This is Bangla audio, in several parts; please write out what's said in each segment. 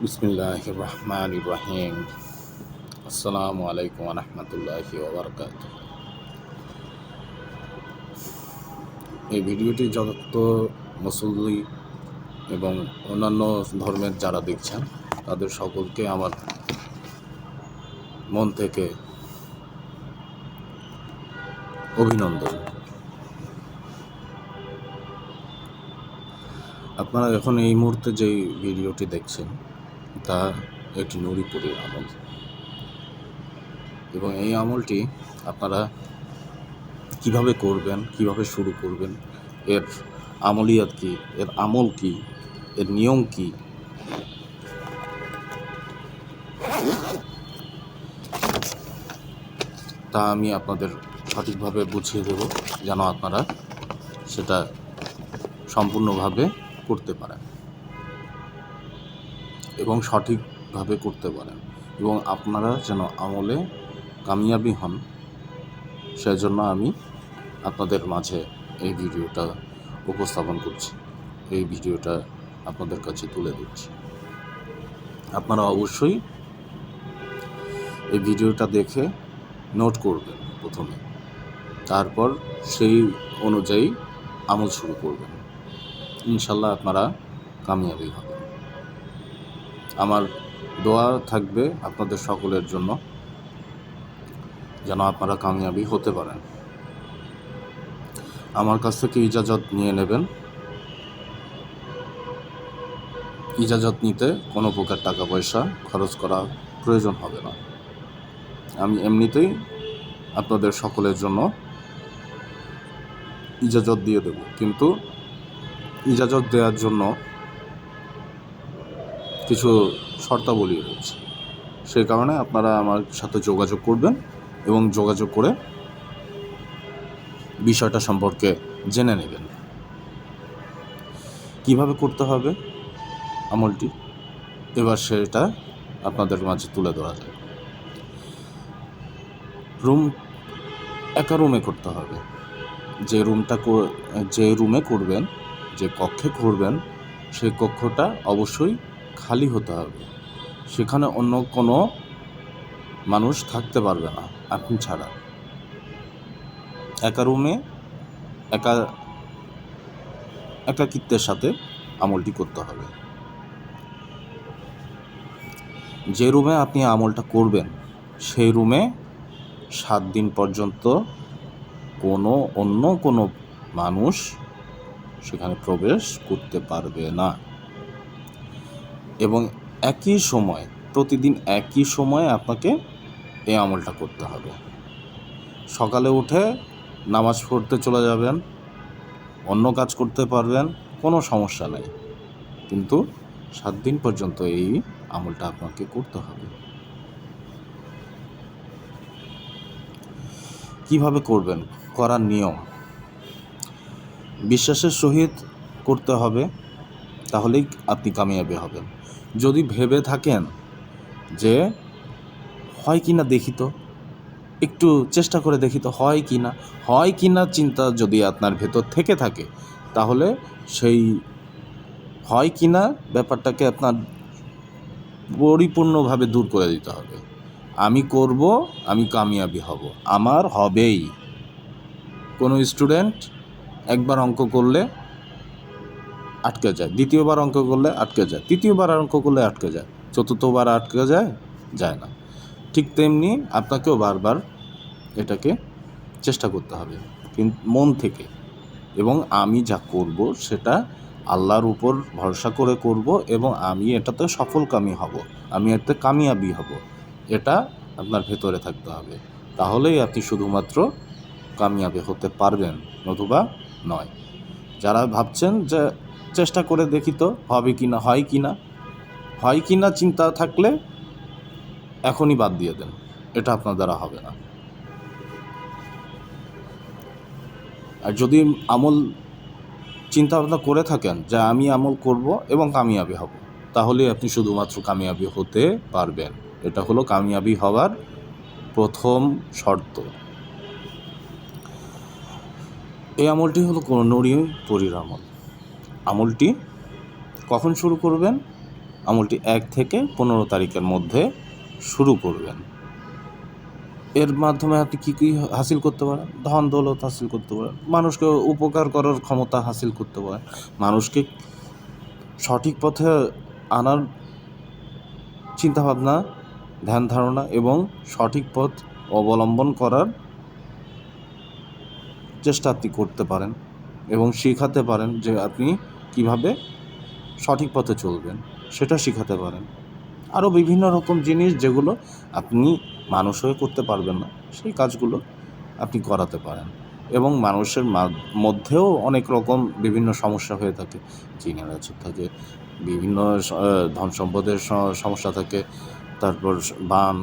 বিসমিল্লাহির রহমানির রহিম। আসসালামু আলাইকুম ওয়া রাহমাতুল্লাহি ওয়া বারাকাতুহু। এই ভিডিওটি যত মুসল্লি এবং অন্যান্য ধর্মের যারা দেখছেন তাদের সকলকে আমার মন থেকে অভিনন্দন। আপনারা এখন এই মুহূর্তে যেই ভিডিওটি দেখছেন তা একটি নুরিপুরের আমল, এবং এই আমলটি আপনারা কিভাবে করবেন, কিভাবে শুরু করবেন, এর আমলিয়াত কি, এর আমল কি, এর নিয়ম কি, তা আমি আপনাদের সঠিকভাবে বুঝিয়ে দেব, যেন আপনারা সেটা সম্পূর্ণভাবে করতে পারেন এবং সঠিকভাবে করতে পারেন, এবং আপনারা যেন আমলে কামিয়াবি হন, সেজন্য আমি আপনাদের মাঝে এই ভিডিওটা উপস্থাপন করছি, এই ভিডিওটা আপনাদের কাছে তুলে দিচ্ছি। আপনারা অবশ্যই এই ভিডিওটা দেখে নোট করবেন প্রথমে, তারপর সেই অনুযায়ী আমল শুরু করবেন। ইনশাল্লাহ আপনারা কামিয়াবি হবেন। আমার দোয়া থাকবে আপনাদের সকলের জন্য, যেন আপনারা কামিয়াবি হতে পারেন। আমার কাছ থেকে ইজাজত নিয়ে নেবেন। ইজাজত নিতে কোনো প্রকার টাকা পয়সা খরচ করা প্রয়োজন হবে না। আমি এমনিতেই আপনাদের সকলের জন্য ইজাজত দিয়ে দেব, কিন্তু ইজাজত দেওয়ার জন্য কিছু শর্তাবলী রয়েছে। সেই কারণে আপনারা আমার সাথে যোগাযোগ করবেন এবং যোগাযোগ করে বিষয়টা সম্পর্কে জেনে নেবেন। কিভাবে করতে হবে আমলটি, এবার সেটা আপনাদের মাঝে তুলে ধরা যায়। একা রুমে করতে হবে। যে রুমে করবেন, যে কক্ষে করবেন, সেই কক্ষটা অবশ্যই খালি হতে হবে। সেখানে অন্য কোনো মানুষ থাকতে পারবে না আপনি ছাড়া। একা রুমে একাকিত্বের সাথে আমলটি করতে হবে। যে রুমে আপনি আমলটা করবেন সেই রুমে 7 দিন পর্যন্ত অন্য কোনো মানুষ সেখানে প্রবেশ করতে পারবে না, এবং প্রতিদিন একই সময়ে আপনাকে এই আমলটা করতে হবে। সকালে উঠে নামাজ পড়তে চলে যাবেন, অন্য কাজ করতে পারবেন, কোনো সমস্যা নেই, কিন্তু 7 দিন পর্যন্ত এই আমলটা আপনাকে করতে হবে। কিভাবে করবেন, করার নিয়ম বিশ্বাসের সহিত করতে হবে, তাহলেই আপনি কামিয়াবি হবেন। যদি ভেবে থাকেন যে হয় কি না দেখি তো, একটু চেষ্টা করে দেখি তো হয় কি না চিন্তা যদি আপনার ভেতর থেকে থাকে, তাহলে সেই হয় কি না ব্যাপারটাকে আপনার পরিপূর্ণভাবে দূর করে দিতে হবে। আমি করব, আমি কামিয়াবি হব, আমার হবেই। কোনো স্টুডেন্ট একবার অঙ্ক করলে আটকে যায়, দ্বিতীয়বার অঙ্ক করলে আটকে যায়, তৃতীয়বার অঙ্ক করলে আটকে যায়, চতুর্থবার আটকে যায় না। ঠিক তেমনি আপনাকেও বারবার এটাকে চেষ্টা করতে হবে, কিন্তু মন থেকে, এবং আমি যা করব সেটা আল্লাহর উপর ভরসা করে করব, এবং আমি এটাতে সফলকামী হব, আমি এতে কামিয়াবি হব, এটা আপনার ভেতরে থাকতে হবে। তাহলেই আপনি শুধুমাত্র কামিয়াবি হতে পারবেন, নতুবা নয়। যারা ভাবছেন যে চেষ্টা করে দেখি তো হবে কি না, হয় কি না চিন্তা থাকলে এখনই বাদ দিয়ে দেন, এটা আপনার দ্বারা হবে না। আর যদি আমল চিন্তা ভাবনা করে থাকেন যে আমি আমল করব এবং কামিয়াবি হব, তাহলে আপনি শুধুমাত্র কামিয়াবি হতে পারবেন। এটা হলো কামিয়াবি হওয়ার প্রথম শর্ত। এই আমলটি হলো নুরি পরীর আমল। আমলটি কখন শুরু করবেন? আমলটি 1 থেকে 15 তারিখের মধ্যে শুরু করবেন। এর মাধ্যমে আপনি কী কী হাসিল করতে পারেন? ধন দৌলত হাসিল করতে পারেন, মানুষকে উপকার করার ক্ষমতা হাসিল করতে পারেন, মানুষকে সঠিক পথে আনার চিন্তাভাবনা, ধ্যান ধারণা এবং সঠিক পথ অবলম্বন করার চেষ্টা আপনি করতে পারেন এবং শেখাতে পারেন যে আপনি কিভাবে সঠিক পথে চলবেন, সেটা শেখাতে পারেন। আরও বিভিন্ন রকম জিনিস যেগুলো আপনি মানুষ হয়ে করতে পারবেন না, সেই কাজগুলো আপনি করাতে পারেন। এবং মানুষের মধ্যেও অনেক রকম বিভিন্ন সমস্যা হয়ে থাকে, জিনেরাচর থাকে, বিভিন্ন ধন সম্পদের সমস্যা থাকে, তারপর বান,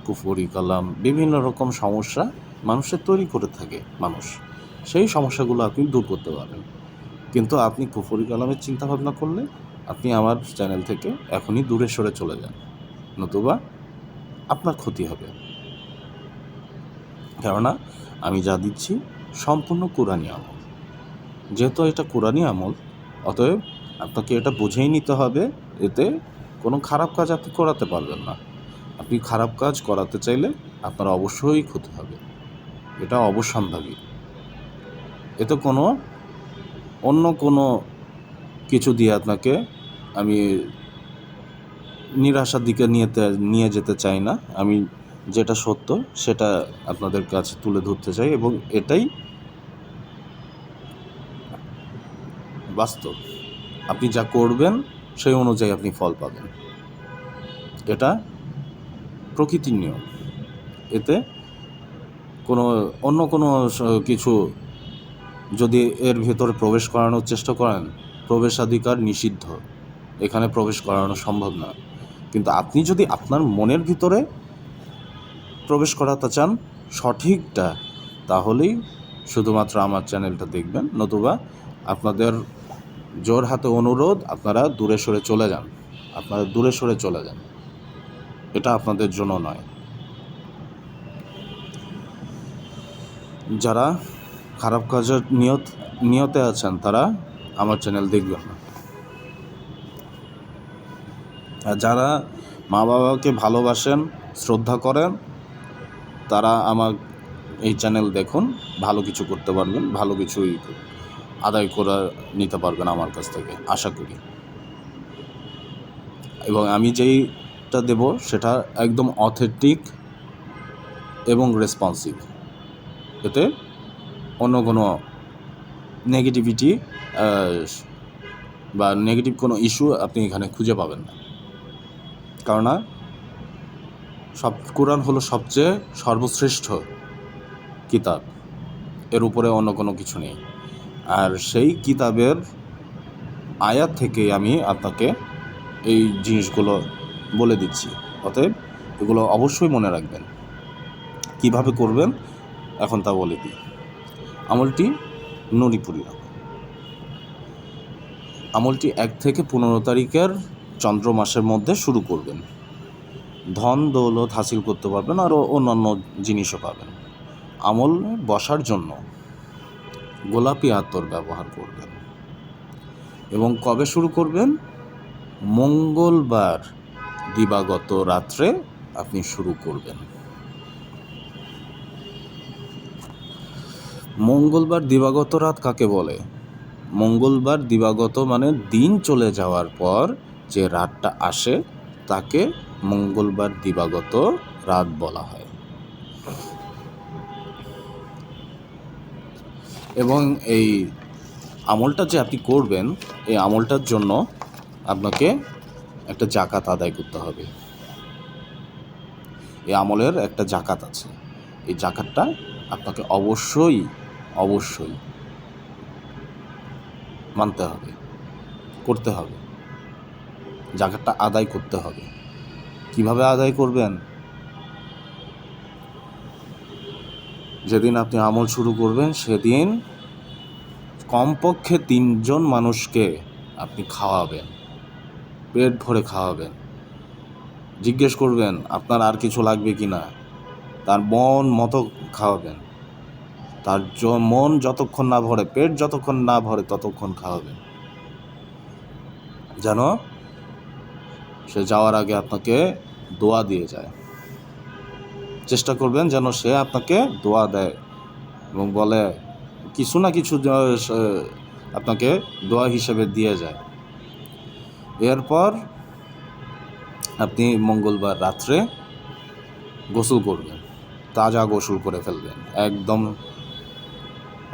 কুফরি, কালাম, বিভিন্ন রকম সমস্যা মানুষের তৈরি করে থাকে মানুষ। সেই সমস্যাগুলো আপনি দূর করতে পারবেন। কিন্তু আপনি কুফরি কালামের চিন্তাভাবনা করলে আপনি আমার চ্যানেল থেকে এখনই দূরে সরে চলে যান, নতুবা আপনার ক্ষতি হবে। কেননা আমি যা দিচ্ছি সম্পূর্ণ কোরআনি আমল। যেহেতু এটা কোরআনি আমল, অতএব আপনাকে এটা বুঝেই নিতে হবে, এতে কোনো খারাপ কাজ আপনি করাতে পারবেন না। আপনি খারাপ কাজ করাতে চাইলে আপনার অবশ্যই ক্ষতি হবে, এটা অবশ্যম্ভাবী। এতে অন্য কোনো কিছু দিয়ে আপনাকে আমি নিরাশার দিকে নিয়ে যেতে চাই না। আমি যেটা সত্য সেটা আপনাদের কাছে তুলে ধরতে চাই এবং এটাই বাস্তব। আপনি যা করবেন সেই অনুযায়ী আপনি ফল পাবেন, এটা প্রকৃতির নিয়ম। এতে অন্য কোনো কিছু যদি এর ভেতরে প্রবেশ করানোর চেষ্টা করেন, প্রবেশাধিকার নিষিদ্ধ, এখানে প্রবেশ করানো সম্ভব না। কিন্তু আপনি যদি আপনার মনের ভিতরে প্রবেশ করাতে চান সঠিকটা, তাহলেই শুধুমাত্র আমার চ্যানেলটা দেখবেন, নতুবা আপনাদের জোর হাতে অনুরোধ, আপনারা দূরে সরে চলে যান, এটা আপনাদের জন্য নয়। যারা খারাপ কাজের নিয়তে আছেন তারা আমার চ্যানেল দেখবেন না। আর যারা মা বাবাকে ভালোবাসেন, শ্রদ্ধা করেন, তারা আমার এই চ্যানেল দেখুন, ভালো কিছু করতে পারবেন, ভালো কিছুই আদায় করে নিতে পারবেন আমার কাছ থেকে, আশা করি। এবং আমি যেইটা দেব সেটা একদম অথেন্টিক এবং রেসপন্সিভ। এতে অন্য কোনো নেগেটিভিটি বা নেগেটিভ কোনো ইস্যু আপনি এখানে খুঁজে পাবেন না। কেননা কোরআন হলো সবচেয়ে সর্বশ্রেষ্ঠ কিতাব, এর উপরে অন্য কোনো কিছু নেই। আর সেই কিতাবের আয়াত থেকে আমি আপনাকে এই জিনিসগুলো বলে দিচ্ছি, অতএব এগুলো অবশ্যই মনে রাখবেন। কিভাবে করবেন এখন তা বলে দিই। আমলটি নুরিপুরি আমলটি 1 থেকে 15 তারিখের চন্দ্র মাসের মধ্যে শুরু করবেন। ধন দৌলত হাসিল করতে পারবেন, আরও অন্যান্য জিনিসও পাবেন। আমল বসার জন্য গোলাপি আতর ব্যবহার করবেন এবং কবে শুরু করবেন? মঙ্গলবার দিবাগত রাত্রে আপনি শুরু করবেন। মঙ্গলবার দিবাগত রাত কাকে বলে? মঙ্গলবার দিবাগত মানে দিন চলে যাওয়ার পর যে রাতটা আসে তাকে মঙ্গলবার দিবাগত রাত বলা হয়। এবং এই আমলটা যে আপনি করবেন, এই আমলটার জন্য আপনাকে একটা জাকাত আদায় করতে হবে। এই আমলের একটা জাকাত আছে, এই জাকাতটা আপনাকে অবশ্যই মানতে হবে, করতে হবে, জাকাতটা আদায় করতে হবে। কিভাবে আদায় করবেন? যেদিন আপনি আমল শুরু করবেন সেদিন কমপক্ষে 3 জন মানুষকে আপনি খাওয়াবেন, পেট ভরে খাওয়াবেন। জিজ্ঞেস করবেন আপনার আর কিছু লাগবে কি না, তার মন মতো খাওয়াবেন। তার মন যতক্ষণ না ভরে, পেট যতক্ষণ না ভরে ততক্ষণ খাওয়াবেন, যেন সে যাওয়ার আগে আপনাকে দোয়া দিয়ে যায়। চেষ্টা করবেন যেন সে আপনাকে দোয়া দেয় এবং বলে কিছু না কিছু আপনাকে দোয়া হিসেবে দিয়ে যায়। এরপর আপনি মঙ্গলবার রাত্রে গোসল করবেন, তাজা গোসল করে ফেলবেন, একদম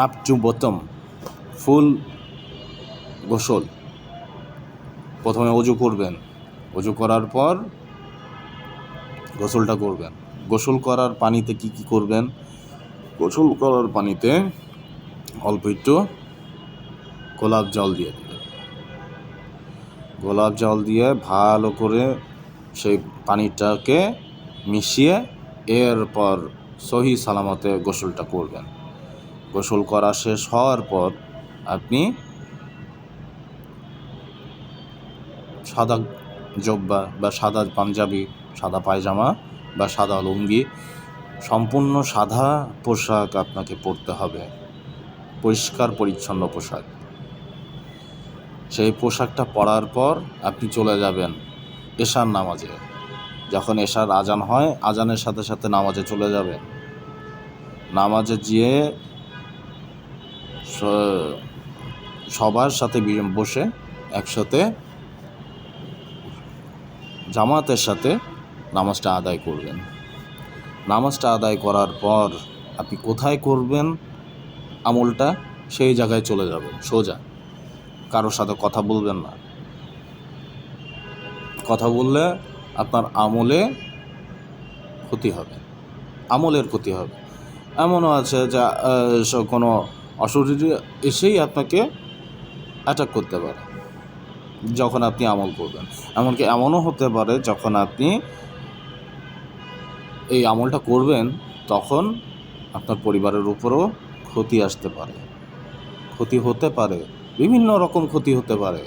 আপ টু বটম ফুল গোসল। প্রথমে অজু করবেন, অজু করার পর গোসলটা করবেন। গোসল করার পানিতে কি করবেন? গোসল করার পানিতে অল্প একটু গোলাপ জল দিয়ে দেবেন। গোলাপ জল দিয়ে ভালো করে সেই পানিটাকে মিশিয়ে এরপর সহি সালামতে গোসলটা করবেন। গোসল করা শেষ হওয়ার পর আপনি সাদা জব্বা বা সাদা পাঞ্জাবি, সাদা পায়জামা বা সাদা লুঙ্গি, সম্পূর্ণ সাদা পোশাক আপনাকে পরতে হবে, পরিষ্কার পরিচ্ছন্ন পোশাক। সেই পোশাকটা পরার পর আপনি চলে যাবেন এশার নামাজে। যখন এশার আজান হয়, আজানের সাথে সাথে নামাজে চলে যাবেন। নামাজে গিয়ে সবার সাথে বসে একসাথে জামাতের সাথে নামাজটা আদায় করবেন। নামাজটা আদায় করার পর আপনি কোথায় করবেন আমলটা, সেই জায়গায় চলে যাবেন সোজা। কারোর সাথে কথা বলবেন না। কথা বললে আপনার আমলে ক্ষতি হবে, আমলের ক্ষতি হবে। এমনও আছে যে কোনো অশরীরী এসেই আপনাকে অ্যাটাক করতে পারে যখন আপনি আমল করবেন। এমনকি এমনও হতে পারে যখন আপনি এই আমলটা করবেন তখন আপনার পরিবারের উপরও ক্ষতি আসতে পারে, ক্ষতি হতে পারে, বিভিন্ন রকম ক্ষতি হতে পারে।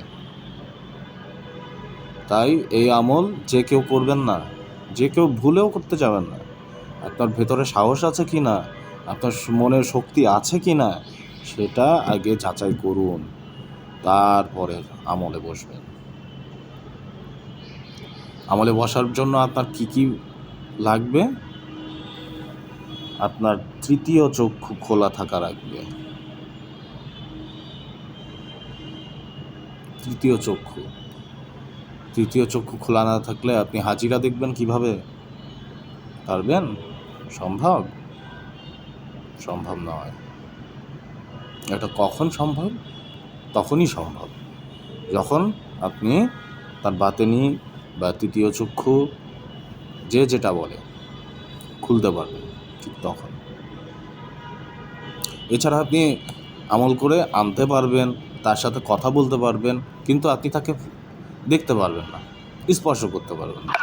তাই এই আমল যে কেউ করবেন না, যে কেউ ভুলেও করতে যাবেন না। আপনার ভেতরে সাহস আছে কি না, আপনার মনের শক্তি আছে কি না, সেটা আগে যাচাই করুন, তারপরে আমলে বসবেন। আমলে বসার জন্য আপনার কি কি লাগবে? আপনার তৃতীয় চক্ষু খোলা থাকা লাগবে। তৃতীয় চক্ষু খোলা না থাকলে আপনি হাজিরা দেখবেন কিভাবে? পারবেন? সম্ভব নয়। এটা কখন সম্ভব? তখনই সম্ভব যখন আপনি তার বাতেনি বা তৃতীয় চক্ষু যে যেটা বলে খুলতে পারবেন, ঠিক তখন। এছাড়া আপনি আমল করে আনতে পারবেন, তার সাথে কথা বলতে পারবেন, কিন্তু আপনি তাকে দেখতে পারবেন না, স্পর্শ করতে পারবেন না।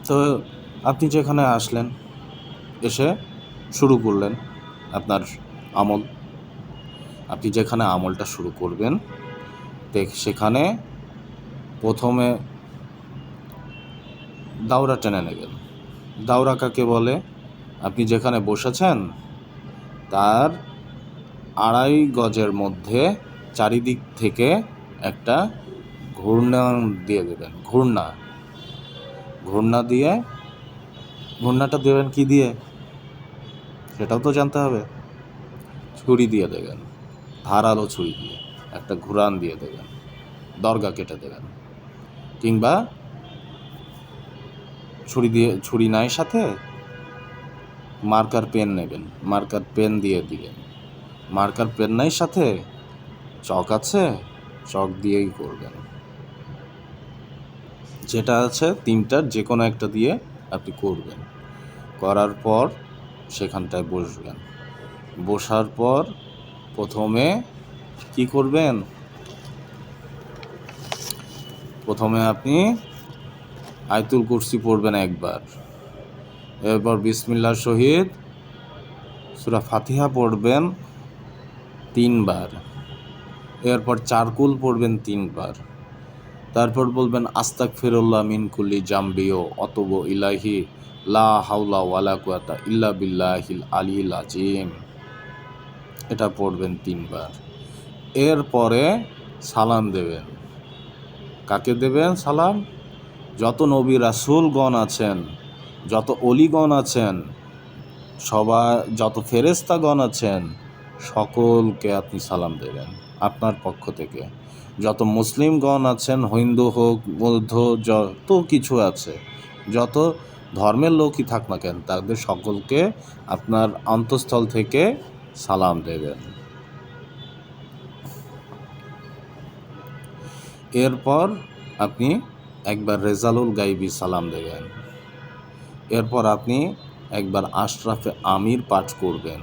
তো আপনি যেখানে আসলেন, এসে শুরু করলেন আপনার আমল। আপনি যেখানে আমলটা শুরু করবেন সেখানে প্রথমে দাওরা টেনে নেবেন। দাওরা কাকে বলে? আপনি যেখানে বসেছেন তার 2.5 গজের মধ্যে চারিদিক থেকে একটা ঘূর্ণা দিয়ে দেবেন। ঘূর্ণাটা দেবেন কি দিয়ে সেটাও তো জানতে হবে। ছুরি দিয়ে দেবেন, ধারালো ছুরি দিয়ে একটা ঘুরান দিয়ে দেবেন, দরগা কেটে দেবেন। কিংবা ছুরি নাই সাথে, মার্কার পেন নেবেন, মার্কার পেন দিয়ে দিবেন। মার্কার পেন নাই সাথে, চক আছে, চক দিয়েই করবেন। যেটা আছে 3টার যে কোনো একটা দিয়ে আপনি করবেন। করার পর সেখানটায় বসবেন। বসার পর প্রথমে কি করবেন? প্রথমে আপনি আয়াতুল কুরসি পড়বেন একবার, এরপর বিসমিল্লাহর সহিত সূরা ফাতিহা পড়বেন 3 বার, এরপর চারকুল পড়বেন 3 বার, তারপর বলবেন আস্তাগফিরুল্লাহ মিন কুল্লি জামবি ও অতুবু ইলাইহি লা হাওলা ওয়ালা কুওয়াতা ইল্লা বিল্লাহিল আলিয়্যিল আযীম, এটা পড়বেন 3 বার। এরপরে সালাম দেবেন। কাকে দেবেন সালাম? যত নবী রাসূলগণ আছেন, যত অলিগণ আছেন, যত ফেরেশতাগণ আছেন, সকলকে আপনি সালাম দেবেন আপনার পক্ষ থেকে। যত মুসলিমগণ আছেন, হিন্দু হোক, বৌদ্ধ, যত কিছু আছে, যত ধর্মের লোকই থাক না কেন, তাদের সকলকে আপনার অন্তঃস্থল থেকে সালাম দেবেন। এরপর আপনি একবার রেজালুল গাইবি সালাম দেবেন। এরপর আপনি একবার আশরাফে আমির পাঠ করবেন।